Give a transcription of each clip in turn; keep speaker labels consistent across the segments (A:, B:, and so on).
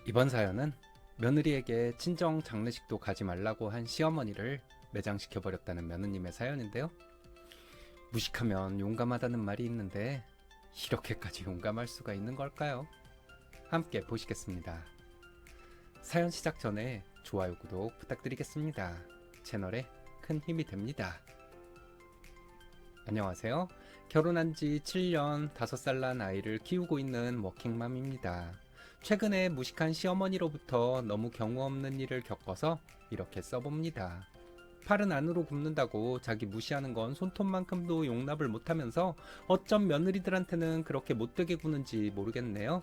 A: 이번 사연은 며느리에게 친정 장례식도 가지 말라고 한 시어머니를 매장시켜버렸다는 며느님의 사연인데요. 무식하면 용감하다는 말이 있는데 이렇게까지 용감할 수가 있는 걸까요? 함께 보시겠습니다. 사연 시작 전에 좋아요, 구독 부탁드리겠습니다. 채널에 큰 힘이 됩니다. 안녕하세요. 결혼한 지 7년 5살 난 아이를 키우고 있는 워킹맘입니다. 최근에 무식한 시어머니로부터 너무 경우 없는 일을 겪어서 이렇게 써봅니다. 팔은 안으로 굽는다고 자기 무시하는 건 손톱만큼도 용납을 못하면서 어쩜 며느리들한테는 그렇게 못되게 구는지 모르겠네요.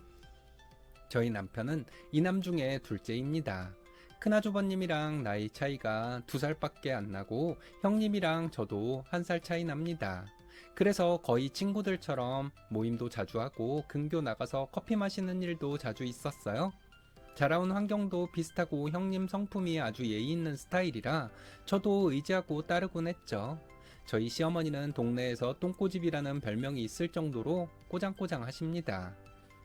A: 저희 남편은 이남 중에 둘째입니다. 큰아주버님이랑 나이 차이가 2살밖에 안 나고 형님이랑 저도 1살 차이 납니다. 그래서 거의 친구들처럼 모임도 자주 하고 근교 나가서 커피 마시는 일도 자주 있었어요. 자라온 환경도 비슷하고 형님 성품이 아주 예의 있는 스타일이라 저도 의지하고 따르곤 했죠. 저희 시어머니는 동네에서 똥꼬집이라는 별명이 있을 정도로 꼬장꼬장 하십니다.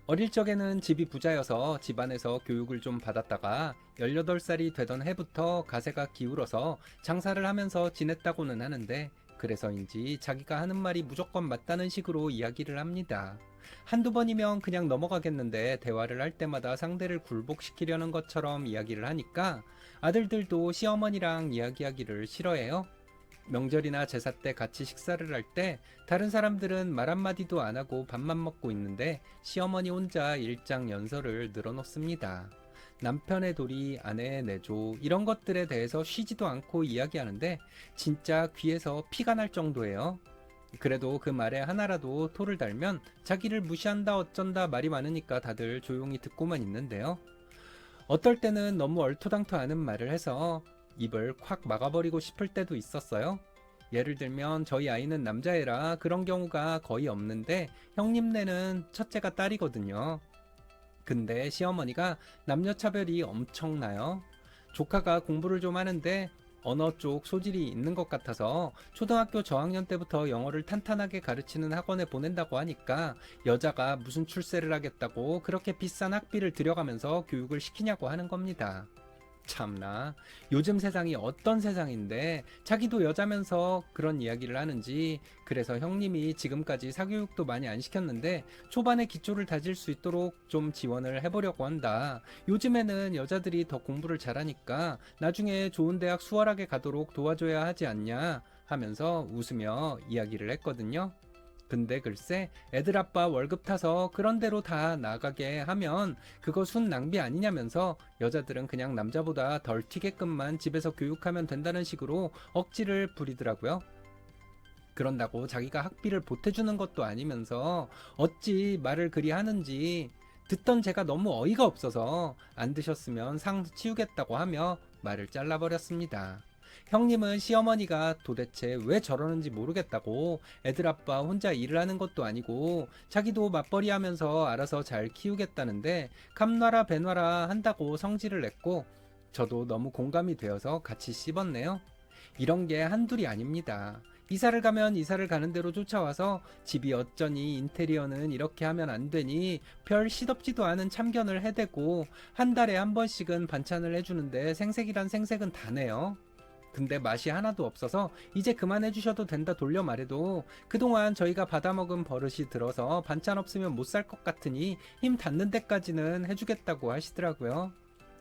A: 어릴 적에는 집이 부자여서 집안에서 교육을 좀 받았다가 18살이 되던 해부터 가세가 기울어서 장사를 하면서 지냈다고는 하는데 그래서인지 자기가 하는 말이 무조건 맞다는 식으로 이야기를 합니다. 한두 번이면 그냥 넘어가겠는데 대화를 할 때마다 상대를 굴복시키려는 것처럼 이야기를 하니까 아들들도 시어머니랑 이야기하기를 싫어해요. 명절이나 제사 때 같이 식사를 할 때 다른 사람들은 말 한마디도 안 하고 밥만 먹고 있는데 시어머니 혼자 일장연설을 늘어놓습니다. 남편의 도리, 아내의 내조 이런 것들에 대해서 쉬지도 않고 이야기하는데 진짜 귀에서 피가 날 정도예요. 그래도 그 말에 하나라도 토를 달면 자기를 무시한다 어쩐다 말이 많으니까 다들 조용히 듣고만 있는데요. 어떨 때는 너무 얼토당토하는 말을 해서 입을 콱 막아버리고 싶을 때도 있었어요. 예를 들면 저희 아이는 남자애라 그런 경우가 거의 없는데 형님네는 첫째가 딸이거든요. 근데 시어머니가 남녀차별이 엄청나요. 조카가 공부를 좀 하는데 언어 쪽 소질이 있는 것 같아서 초등학교 저학년 때부터 영어를 탄탄하게 가르치는 학원에 보낸다고 하니까 여자가 무슨 출세를 하겠다고 그렇게 비싼 학비를 들여가면서 교육을 시키냐고 하는 겁니다. 참나, 요즘 세상이 어떤 세상인데 자기도 여자면서 그런 이야기를 하는지. 그래서 형님이 지금까지 사교육도 많이 안 시켰는데 초반에 기초를 다질 수 있도록 좀 지원을 해보려고 한다. 요즘에는 여자들이 더 공부를 잘하니까 나중에 좋은 대학 수월하게 가도록 도와줘야 하지 않냐 하면서 웃으며 이야기를 했거든요. 근데 글쎄 애들 아빠 월급 타서 그런 대로 다 나가게 하면 그거 순 낭비 아니냐면서 여자들은 그냥 남자보다 덜 튀게끔만 집에서 교육하면 된다는 식으로 억지를 부리더라고요. 그런다고 자기가 학비를 보태주는 것도 아니면서 어찌 말을 그리 하는지. 듣던 제가 너무 어이가 없어서 안 드셨으면 상 치우겠다고 하며 말을 잘라버렸습니다. 형님은 시어머니가 도대체 왜 저러는지 모르겠다고, 애들 아빠 혼자 일을 하는 것도 아니고 자기도 맞벌이 하면서 알아서 잘 키우겠다는데 감놔라 배놔라 한다고 성질을 냈고 저도 너무 공감이 되어서 같이 씹었네요. 이런 게 한둘이 아닙니다. 이사를 가면 이사를 가는 대로 쫓아와서 집이 어쩌니 인테리어는 이렇게 하면 안 되니 별 시덥지도 않은 참견을 해대고 한 달에 한 번씩은 반찬을 해주는데 생색이란 생색은 다 내요. 근데 맛이 하나도 없어서 이제 그만해 주셔도 된다 돌려 말해도 그동안 저희가 받아먹은 버릇이 들어서 반찬 없으면 못 살 것 같으니 힘 닿는 데까지는 해주겠다고 하시더라고요.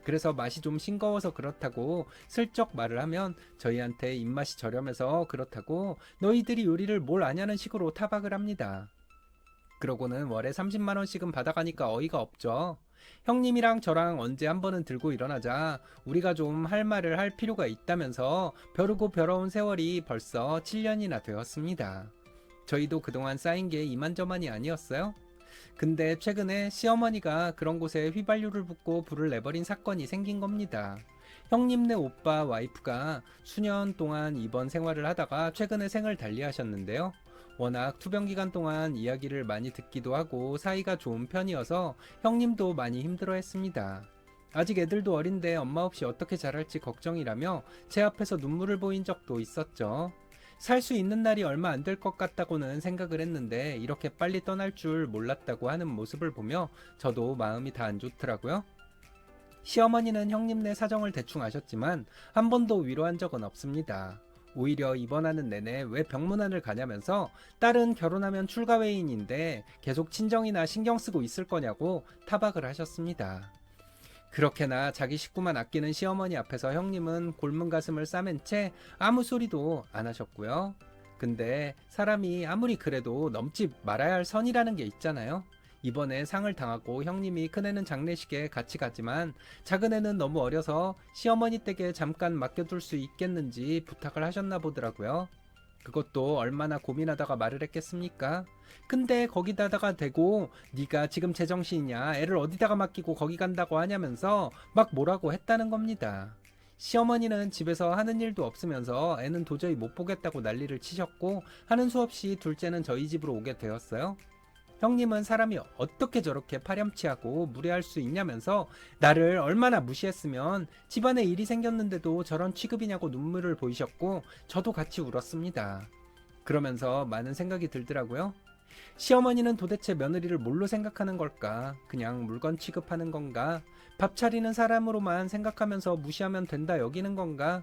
A: 그래서 맛이 좀 싱거워서 그렇다고 슬쩍 말을 하면 저희한테 입맛이 저렴해서 그렇다고 너희들이 요리를 뭘 아냐는 식으로 타박을 합니다. 그러고는 월에 30만원씩은 받아가니까 어이가 없죠. 형님이랑 저랑 언제 한 번은 들고 일어나자 우리가 좀 할 말을 할 필요가 있다면서 벼르고 벼러운 세월이 벌써 7년이나 되었습니다. 저희도 그동안 쌓인 게 이만저만이 아니었어요. 근데 최근에 시어머니가 그런 곳에 휘발유를 붓고 불을 내버린 사건이 생긴 겁니다. 형님네 오빠 와이프가 수년 동안 입원 생활을 하다가 최근에 생을 달리하셨는데요. 워낙 투병 기간 동안 이야기를 많이 듣기도 하고 사이가 좋은 편이어서 형님도 많이 힘들어했습니다. 아직 애들도 어린데 엄마 없이 어떻게 자랄지 걱정이라며 제 앞에서 눈물을 보인 적도 있었죠. 살 수 있는 날이 얼마 안 될 것 같다고는 생각을 했는데 이렇게 빨리 떠날 줄 몰랐다고 하는 모습을 보며 저도 마음이 다 안 좋더라고요. 시어머니는 형님네 사정을 대충 아셨지만 한 번도 위로한 적은 없습니다. 오히려 입원하는 내내 왜 병문안을 가냐면서 딸은 결혼하면 출가회인인데 계속 친정이나 신경 쓰고 있을 거냐고 타박을 하셨습니다. 그렇게나 자기 식구만 아끼는 시어머니 앞에서 형님은 골문 가슴을 싸맨 채 아무 소리도 안 하셨고요. 근데 사람이 아무리 그래도 넘지 말아야 할 선이라는 게 있잖아요. 이번에 상을 당하고 형님이 큰애는 장례식에 같이 가지만 작은애는 너무 어려서 시어머니 댁에 잠깐 맡겨둘 수 있겠는지 부탁을 하셨나 보더라고요. 그것도 얼마나 고민하다가 말을 했겠습니까? 근데 거기다가 대고 네가 지금 제정신이냐, 애를 어디다가 맡기고 거기 간다고 하냐면서 막 뭐라고 했다는 겁니다. 시어머니는 집에서 하는 일도 없으면서 애는 도저히 못 보겠다고 난리를 치셨고 하는 수 없이 둘째는 저희 집으로 오게 되었어요. 형님은 사람이 어떻게 저렇게 파렴치하고 무례할 수 있냐면서 나를 얼마나 무시했으면 집안에 일이 생겼는데도 저런 취급이냐고 눈물을 보이셨고 저도 같이 울었습니다. 그러면서 많은 생각이 들더라고요. 시어머니는 도대체 며느리를 뭘로 생각하는 걸까? 그냥 물건 취급하는 건가? 밥 차리는 사람으로만 생각하면서 무시하면 된다 여기는 건가?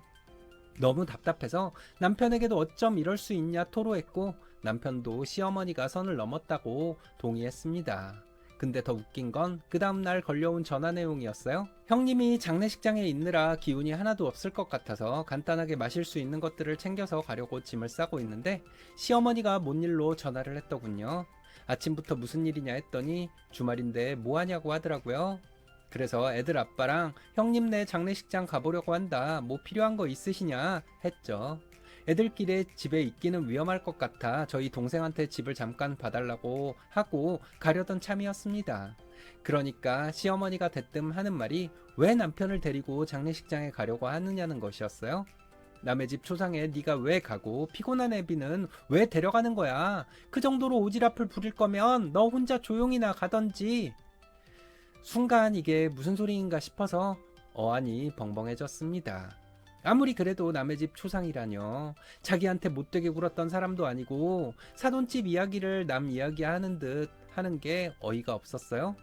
A: 너무 답답해서 남편에게도 어쩜 이럴 수 있냐 토로했고 남편도 시어머니가 선을 넘었다고 동의했습니다. 근데 더 웃긴 건 그 다음날 걸려온 전화 내용이었어요. 형님이 장례식장에 있느라 기운이 하나도 없을 것 같아서 간단하게 마실 수 있는 것들을 챙겨서 가려고 짐을 싸고 있는데 시어머니가 뭔 일로 전화를 했더군요. 아침부터 무슨 일이냐 했더니 주말인데 뭐 하냐고 하더라고요. 그래서 애들 아빠랑 형님네 장례식장 가보려고 한다. 뭐 필요한 거 있으시냐 했죠. 애들끼리 집에 있기는 위험할 것 같아 저희 동생한테 집을 잠깐 봐달라고 하고 가려던 참이었습니다. 그러니까 시어머니가 대뜸 하는 말이 왜 남편을 데리고 장례식장에 가려고 하느냐는 것이었어요. 남의 집 초상에 네가 왜 가고 피곤한 애비는 왜 데려가는 거야. 그 정도로 오지랖을 부릴 거면 너 혼자 조용히나 가던지. 순간 이게 무슨 소리인가 싶어서 어안이 벙벙해졌습니다. 아무리 그래도 남의 집 초상이라뇨. 자기한테 못되게 굴었던 사람도 아니고 사돈집 이야기를 남 이야기하는 듯 하는 게 어이가 없었어요.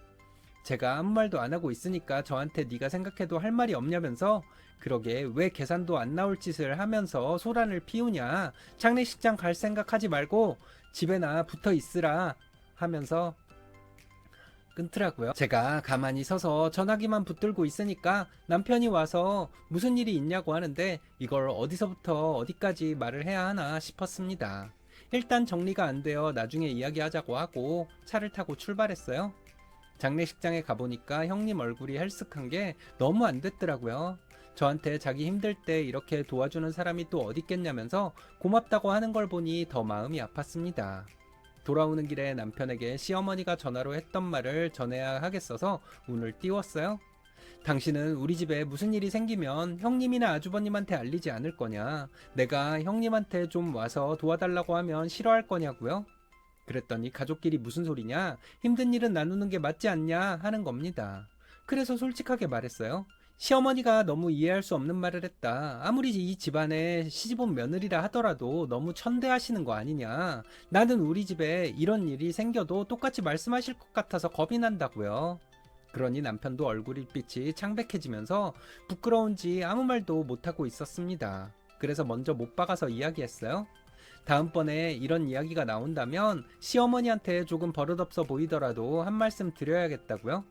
A: 제가 아무 말도 안 하고 있으니까 저한테 네가 생각해도 할 말이 없냐면서 그러게 왜 계산도 안 나올 짓을 하면서 소란을 피우냐. 장례식장 갈 생각하지 말고 집에나 붙어 있으라 하면서 끊더라고요. 제가 가만히 서서 전화기만 붙들고 있으니까 남편이 와서 무슨 일이 있냐고 하는데 이걸 어디서부터 어디까지 말을 해야 하나 싶었습니다. 일단 정리가 안 되어 나중에 이야기하자고 하고 차를 타고 출발했어요. 장례식장에 가보니까 형님 얼굴이 헬쓱한 게 너무 안 됐더라고요. 저한테 자기 힘들 때 이렇게 도와주는 사람이 또 어딨겠냐면서 고맙다고 하는 걸 보니 더 마음이 아팠습니다. 돌아오는 길에 남편에게 시어머니가 전화로 했던 말을 전해야 하겠어서 운을 띄웠어요. 당신은 우리 집에 무슨 일이 생기면 형님이나 아주버님한테 알리지 않을 거냐? 내가 형님한테 좀 와서 도와달라고 하면 싫어할 거냐고요? 그랬더니 가족끼리 무슨 소리냐? 힘든 일은 나누는 게 맞지 않냐? 하는 겁니다. 그래서 솔직하게 말했어요. 시어머니가 너무 이해할 수 없는 말을 했다. 아무리 이 집안에 시집온 며느리라 하더라도 너무 천대하시는 거 아니냐. 나는 우리 집에 이런 일이 생겨도 똑같이 말씀하실 것 같아서 겁이 난다고요. 그러니 남편도 얼굴빛이 창백해지면서 부끄러운지 아무 말도 못하고 있었습니다. 그래서 먼저 못 박아서 이야기했어요. 다음번에 이런 이야기가 나온다면 시어머니한테 조금 버릇없어 보이더라도 한 말씀 드려야겠다고요.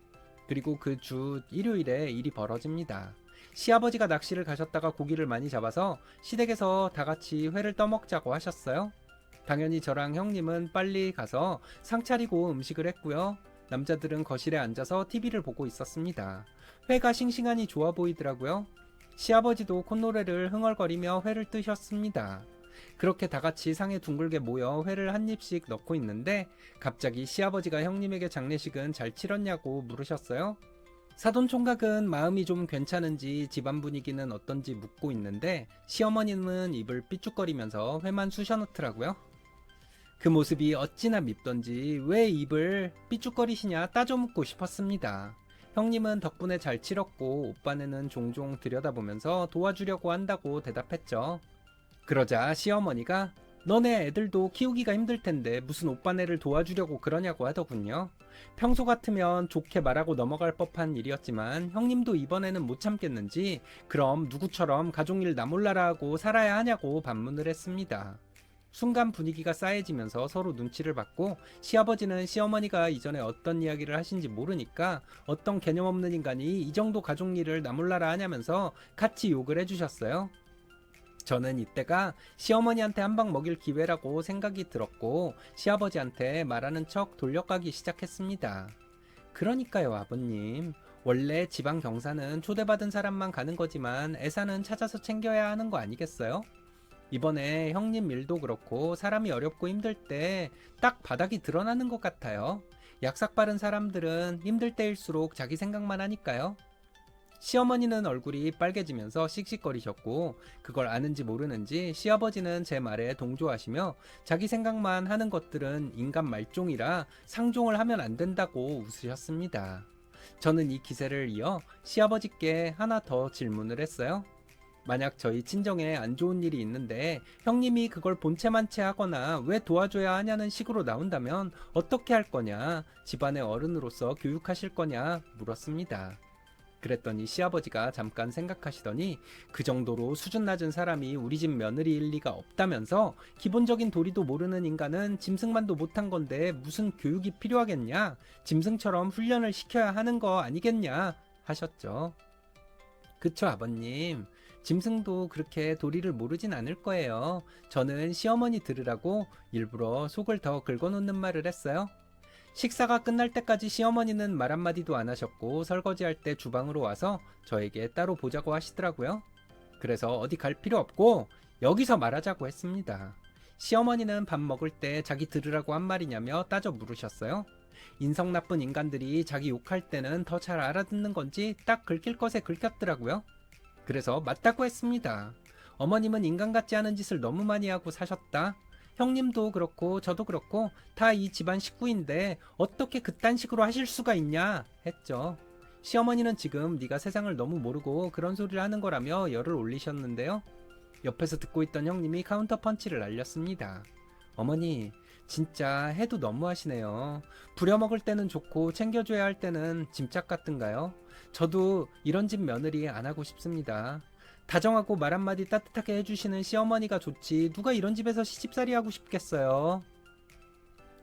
A: 그리고 그 주 일요일에 일이 벌어집니다. 시아버지가 낚시를 가셨다가 고기를 많이 잡아서 시댁에서 다 같이 회를 떠먹자고 하셨어요. 당연히 저랑 형님은 빨리 가서 상 차리고 음식을 했고요. 남자들은 거실에 앉아서 TV를 보고 있었습니다. 회가 싱싱하니 좋아 보이더라고요. 시아버지도 콧노래를 흥얼거리며 회를 뜨셨습니다. 그렇게 다 같이 상에 둥글게 모여 회를 한 입씩 넣고 있는데 갑자기 시아버지가 형님에게 장례식은 잘 치렀냐고 물으셨어요. 사돈 총각은 마음이 좀 괜찮은지 집안 분위기는 어떤지 묻고 있는데 시어머님은 입을 삐죽거리면서 회만 쑤셔넣더라고요. 그 모습이 어찌나 밉던지 왜 입을 삐죽거리시냐 따져 묻고 싶었습니다. 형님은 덕분에 잘 치렀고 오빠네는 종종 들여다보면서 도와주려고 한다고 대답했죠. 그러자 시어머니가 너네 애들도 키우기가 힘들 텐데 무슨 오빠네를 도와주려고 그러냐고 하더군요. 평소 같으면 좋게 말하고 넘어갈 법한 일이었지만 형님도 이번에는 못 참겠는지 그럼 누구처럼 가족일 나몰라라 하고 살아야 하냐고 반문을 했습니다. 순간 분위기가 싸해지면서 서로 눈치를 받고 시아버지는 시어머니가 이전에 어떤 이야기를 하신지 모르니까 어떤 개념 없는 인간이 이 정도 가족 일을 나몰라라 하냐면서 같이 욕을 해주셨어요. 저는 이때가 시어머니한테 한 방 먹일 기회라고 생각이 들었고 시아버지한테 말하는 척 돌려가기 시작했습니다. 그러니까요, 아버님. 원래 지방 경사는 초대받은 사람만 가는 거지만 애사는 찾아서 챙겨야 하는 거 아니겠어요? 이번에 형님 일도 그렇고 사람이 어렵고 힘들 때 딱 바닥이 드러나는 것 같아요. 약삭 빠른 사람들은 힘들 때일수록 자기 생각만 하니까요. 시어머니는 얼굴이 빨개지면서 씩씩거리셨고 그걸 아는지 모르는지 시아버지는 제 말에 동조하시며 자기 생각만 하는 것들은 인간 말종이라 상종을 하면 안 된다고 웃으셨습니다. 저는 이 기세를 이어 시아버지께 하나 더 질문을 했어요. 만약 저희 친정에 안 좋은 일이 있는데 형님이 그걸 본체만체 하거나 왜 도와줘야 하냐는 식으로 나온다면 어떻게 할 거냐, 집안의 어른으로서 교육하실 거냐 물었습니다. 그랬더니 시아버지가 잠깐 생각하시더니 그 정도로 수준 낮은 사람이 우리 집 며느리일 리가 없다면서 기본적인 도리도 모르는 인간은 짐승만도 못한 건데 무슨 교육이 필요하겠냐, 짐승처럼 훈련을 시켜야 하는 거 아니겠냐 하셨죠. 그쵸, 아버님. 짐승도 그렇게 도리를 모르진 않을 거예요. 저는 시어머니 들으라고 일부러 속을 더 긁어놓는 말을 했어요. 식사가 끝날 때까지 시어머니는 말 한마디도 안 하셨고 설거지할 때 주방으로 와서 저에게 따로 보자고 하시더라고요. 그래서 어디 갈 필요 없고 여기서 말하자고 했습니다. 시어머니는 밥 먹을 때 자기 들으라고 한 말이냐며 따져 물으셨어요. 인성 나쁜 인간들이 자기 욕할 때는 더 잘 알아듣는 건지 딱 긁힐 것에 긁혔더라고요. 그래서 맞다고 했습니다. 어머님은 인간 같지 않은 짓을 너무 많이 하고 사셨다. 형님도 그렇고 저도 그렇고 다 이 집안 식구인데 어떻게 그딴 식으로 하실 수가 있냐 했죠. 시어머니는 지금 네가 세상을 너무 모르고 그런 소리를 하는 거라며 열을 올리셨는데요. 옆에서 듣고 있던 형님이 카운터 펀치를 날렸습니다. 어머니, 진짜 해도 너무하시네요. 부려먹을 때는 좋고 챙겨줘야 할 때는 짐짝 같은가요? 저도 이런 집 며느리 안 하고 싶습니다. 다정하고 말 한마디 따뜻하게 해주시는 시어머니가 좋지 누가 이런 집에서 시집살이 하고 싶겠어요.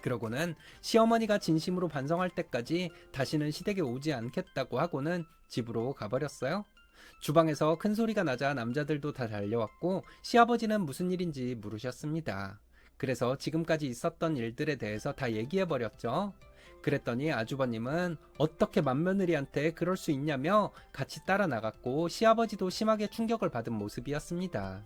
A: 그러고는 시어머니가 진심으로 반성할 때까지 다시는 시댁에 오지 않겠다고 하고는 집으로 가버렸어요. 주방에서 큰 소리가 나자 남자들도 다 달려왔고 시아버지는 무슨 일인지 물으셨습니다. 그래서 지금까지 있었던 일들에 대해서 다 얘기해버렸죠. 그랬더니 아주버님은 어떻게 맏며느리한테 그럴 수 있냐며 같이 따라 나갔고 시아버지도 심하게 충격을 받은 모습이었습니다.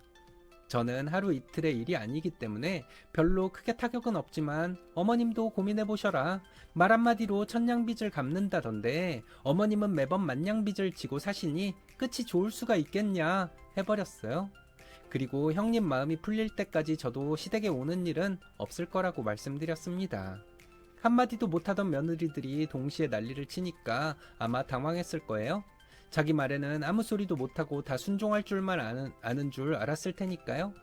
A: 저는 하루 이틀의 일이 아니기 때문에 별로 크게 타격은 없지만 어머님도 고민해보셔라. 말 한마디로 천냥빚을 갚는다던데 어머님은 매번 만냥빚을 지고 사시니 끝이 좋을 수가 있겠냐 해버렸어요. 그리고 형님 마음이 풀릴 때까지 저도 시댁에 오는 일은 없을 거라고 말씀드렸습니다. 한마디도 못하던 며느리들이 동시에 난리를 치니까 아마 당황했을 거예요. 자기 말에는 아무 소리도 못하고 다 순종할 줄만 아는 줄 알았을 테니까요.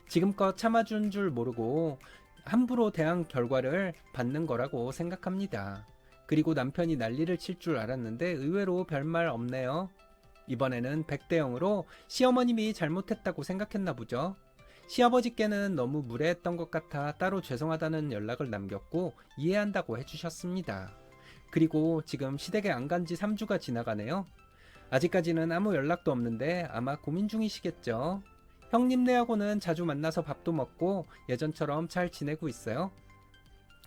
A: 지금껏 참아준 줄 모르고 함부로 대한 결과를 받는 거라고 생각합니다. 그리고 남편이 난리를 칠 줄 알았는데 의외로 별말 없네요. 이번에는 100대 0으로 시어머님이 잘못했다고 생각했나 보죠. 시아버지께는 너무 무례했던 것 같아 따로 죄송하다는 연락을 남겼고 이해한다고 해주셨습니다. 그리고 지금 시댁에 안 간 지 3주가 지나가네요. 아직까지는 아무 연락도 없는데 아마 고민 중이시겠죠. 형님네하고는 자주 만나서 밥도 먹고 예전처럼 잘 지내고 있어요.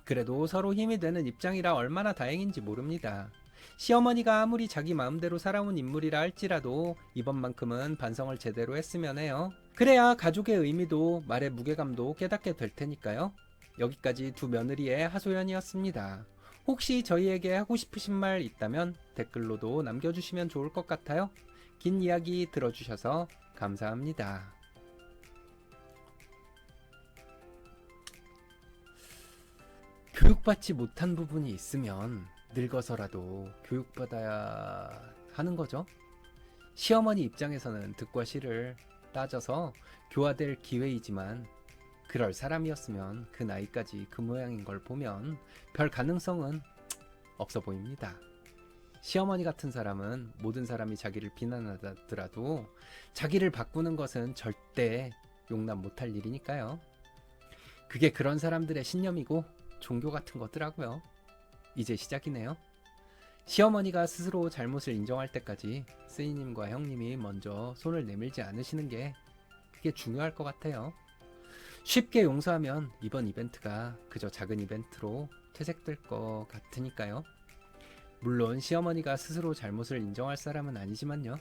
A: 그래도 서로 힘이 되는 입장이라 얼마나 다행인지 모릅니다. 시어머니가 아무리 자기 마음대로 살아온 인물이라 할지라도 이번만큼은 반성을 제대로 했으면 해요. 그래야 가족의 의미도 말의 무게감도 깨닫게 될 테니까요. 여기까지 두 며느리의 하소연이었습니다. 혹시 저희에게 하고 싶으신 말 있다면 댓글로도 남겨주시면 좋을 것 같아요. 긴 이야기 들어주셔서 감사합니다. 교육받지 못한 부분이 있으면 늙어서라도 교육받아야 하는 거죠. 시어머니 입장에서는 득과 실을 따져서 교화될 기회이지만 그럴 사람이었으면 그 나이까지 그 모양인 걸 보면 별 가능성은 없어 보입니다. 시어머니 같은 사람은 모든 사람이 자기를 비난하더라도 자기를 바꾸는 것은 절대 용납 못할 일이니까요. 그게 그런 사람들의 신념이고 종교 같은 거더라고요. 이제 시작이네요. 시어머니가 스스로 잘못을 인정할 때까지 스이님과 형님이 먼저 손을 내밀지 않으시는 게 그게 중요할 것 같아요. 쉽게 용서하면 이번 이벤트가 그저 작은 이벤트로 퇴색될 것 같으니까요. 물론 시어머니가 스스로 잘못을 인정할 사람은 아니지만요.